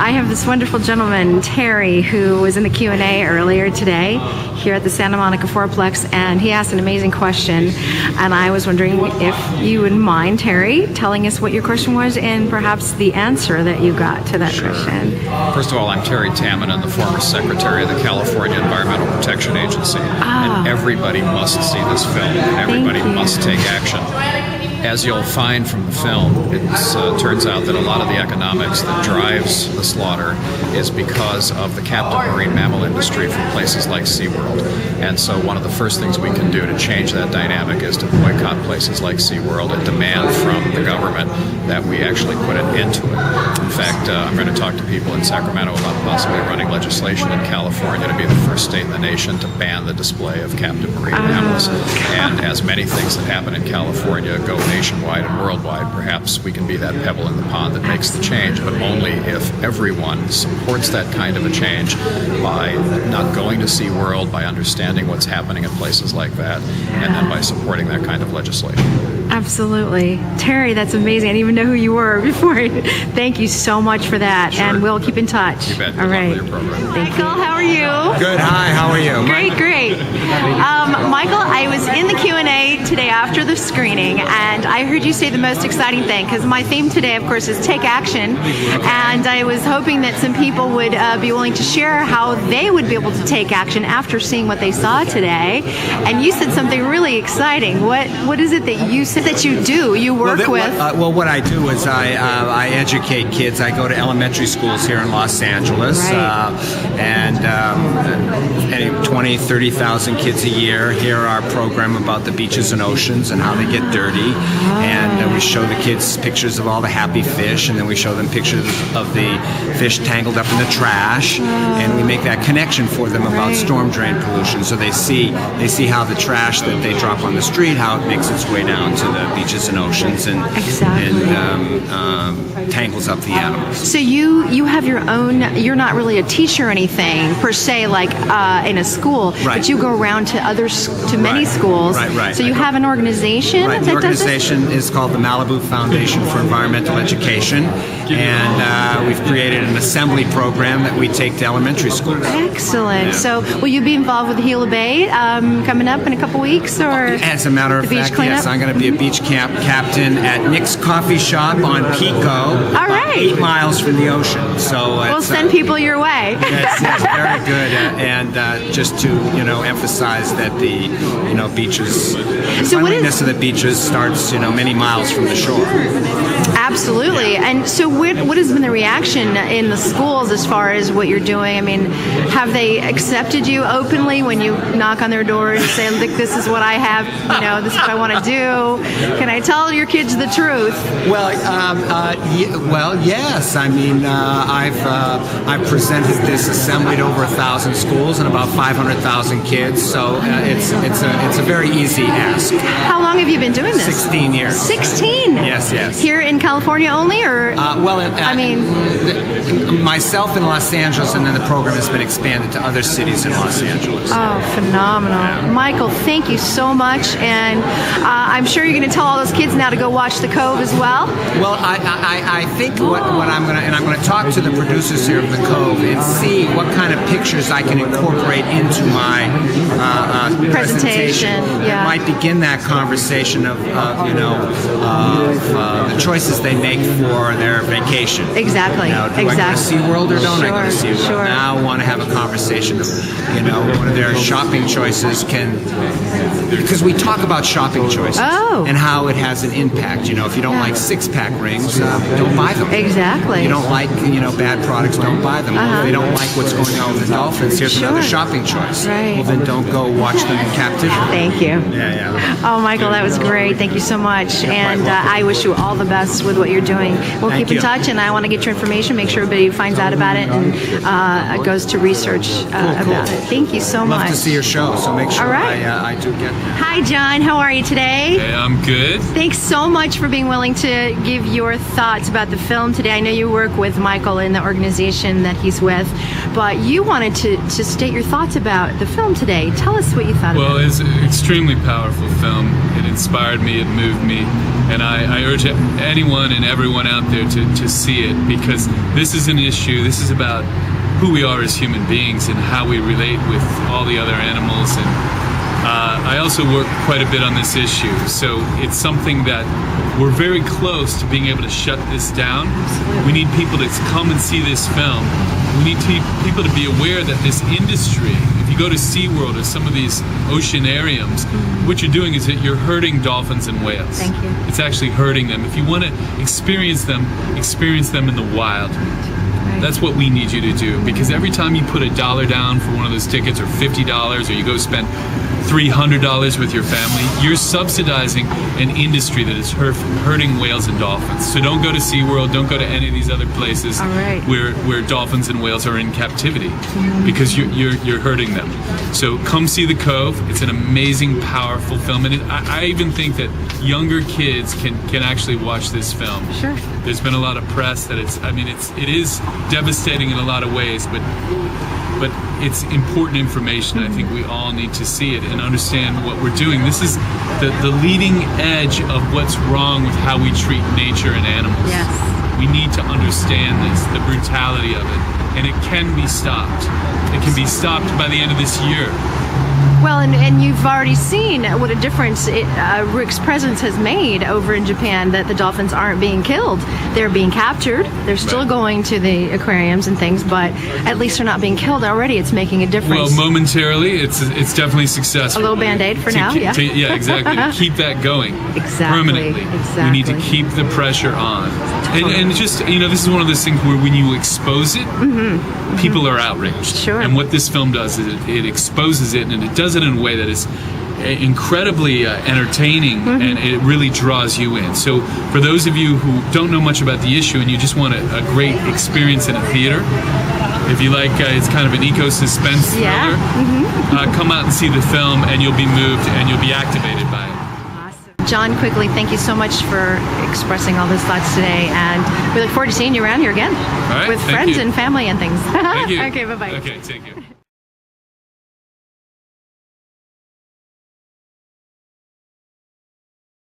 I have this wonderful gentleman, Terry, who was in the Q&A earlier today here at the Santa Monica Fourplex, and he asked an amazing question. And I was wondering if you would mind, Terry, telling us what your question was and perhaps the answer that you got to that question. First of all, I'm Terry Tammin, I'm the former secretary of the California Environmental Protection Agency. And everybody must see this film. Everybody must take action. As you'll find from the film, it turns out that a lot of the economics that drives the slaughter is because of the captive marine mammal industry from places like SeaWorld. And so one of the first things we can do to change that dynamic is to boycott places like SeaWorld and demand from the government that we actually put an end to it. In fact, I'm going to talk to people in Sacramento about possibly running legislation in California to be the first state in the nation to ban the display of captive marine mammals. And as many things that happen in California go nationwide and worldwide, perhaps we can be that pebble in the pond that makes the change, but only if everyone supports that kind of a change by not going to SeaWorld, by understanding what's happening at places like that, and then by supporting that kind of legislation. Absolutely. Terry, that's amazing. I didn't even know who you were before. Thank you so much for that, and we'll keep in touch. You bet. All right. Thank you. Michael, how are you? Good. Hi, how are you? Great. Michael, I was in the Q&A today after the screening, and I heard you say the most exciting thing, because my theme today, of course, is take action, and I was hoping that some people would be willing to share how they would be able to take action after seeing what they saw today. And you said something really exciting. What is it that you said that you do? You work with? What I do is I educate kids. I go to elementary schools here in Los Angeles, and 20, 30,000 kids a year hear our program about the beaches and oceans and how they get dirty. And we show the kids pictures of all the happy fish, and then we show them pictures of the fish tangled up in the trash, and we make that connection for them about storm drain pollution. So they see how the trash that they drop on the street, how it makes its way down to the beaches and oceans and tangles up the animals. So you have your own. You're not really a teacher or anything per se, like in a school, but you go around to many schools. So you have an organization. The organization is called the Malibu Foundation for Environmental Education, and we've created an assembly program that we take to elementary schools. Excellent. Yeah. So will you be involved with the Gila Bay coming up in a couple weeks, or as a matter of fact, yes, I'm going to be a beach captain at Nick's Coffee Shop on Pico. All right. 8 miles from the ocean. So we'll send people your way. Yes, very good. And just to emphasize that the beaches, the cleanliness of the beaches starts many miles from the shore. Absolutely. And so what has been the reaction in the schools as far as what you're doing? I mean, have they accepted you openly when you knock on their doors and say, look, this is what I have, this is what I want to do? Can I tell your kids the truth? Well, yes. I mean, I've presented this assembly to over 1,000 schools and about 500,000 kids, so it's a very easy ask. How long have you been doing this? 16 years. 16? Yes. Here in California only, or? Myself in Los Angeles, and then the program has been expanded to other cities in Los Angeles. Oh, phenomenal. Yeah. Michael, thank you so much, and I'm sure you're going to tell all those kids now to go watch The Cove as well. Well, I think what I'm going to talk to the producers here of The Cove and see what kind of pictures I can incorporate into my presentation. Yeah. It might begin that conversation of the choices they make for their vacation. Exactly. Now, do I go to SeaWorld or don't I go to SeaWorld? Sure. Now I want to have a conversation of, one of their shopping choices because we talk about shopping choices and how it has an impact. If you don't like six-pack rings, don't buy them. Exactly. You don't like, bad products, don't buy them. Well, if they don't like what's going on with the dolphins, here's another shopping choice. Right. Well, then don't go watch them in captivity. Thank you. Yeah. Oh, Michael, that was great. Thank you so much. And I wish you all the best with what you're doing. We'll keep in touch, and I want to get your information, make sure everybody finds out about it and goes to research about it. Thank you so much. Love to see your show, so make sure I do get there. Hi, John. How are you today? Hey, I'm good. Thanks so much for being willing to give your thoughts about the film today. I know you work with Michael in the organization that he's with, but you wanted to state your thoughts about the film today. Tell us what you thought about it. Well, it's an extremely powerful film. It inspired me, it moved me, and I urge anyone and everyone out there to see it, because this is an issue. This is about who we are as human beings and how we relate with all the other animals. And I also work quite a bit on this issue, so it's something that we're very close to being able to shut this down. Absolutely. We need people to come and see this film. We need people to be aware that this industry, if you go to SeaWorld or some of these oceanariums, what you're doing is that you're hurting dolphins and whales. Thank you. It's actually hurting them. If you want to experience them in the wild. Right. That's what we need you to do, because every time you put $1 down for one of those tickets, or $50, or you go spend $300 with your family, you're subsidizing an industry that is hurting whales and dolphins. So don't go to SeaWorld, don't go to any of these other places where dolphins and whales are in captivity, because you're hurting them. So come see The Cove. It's an amazing, powerful film, and I even think that younger kids can actually watch this film. Sure. There's been a lot of press that it is devastating in a lot of ways, but it's important information. I think we all need to see it and understand what we're doing. This is the leading edge of what's wrong with how we treat nature and animals. Yes. We need to understand this, the brutality of it, and it can be stopped. It can be stopped by the end of this year. Well, and you've already seen what a difference Rick's presence has made over in Japan, that the dolphins aren't being killed. They're being captured. They're still going to the aquariums and things, but at least they're not being killed already. It's making a difference. Well, momentarily, it's definitely successful. A little Band-Aid for now, yeah. Yeah, exactly. To keep that going permanently. Exactly. We need to keep the pressure on. And just, this is one of those things where when you expose it, people are outraged. Sure. And what this film does is it exposes it, and it does it in a way that is incredibly entertaining, and it really draws you in. So for those of you who don't know much about the issue and you just want a great experience in a theater, if you like, it's kind of an eco-suspense thriller, come out and see the film, and you'll be moved and you'll be activated by it. John, quickly, thank you so much for expressing all those thoughts today, and we look forward to seeing you around here again, All right, with friends and family and things. Thank you. Okay, bye-bye. Okay, take care.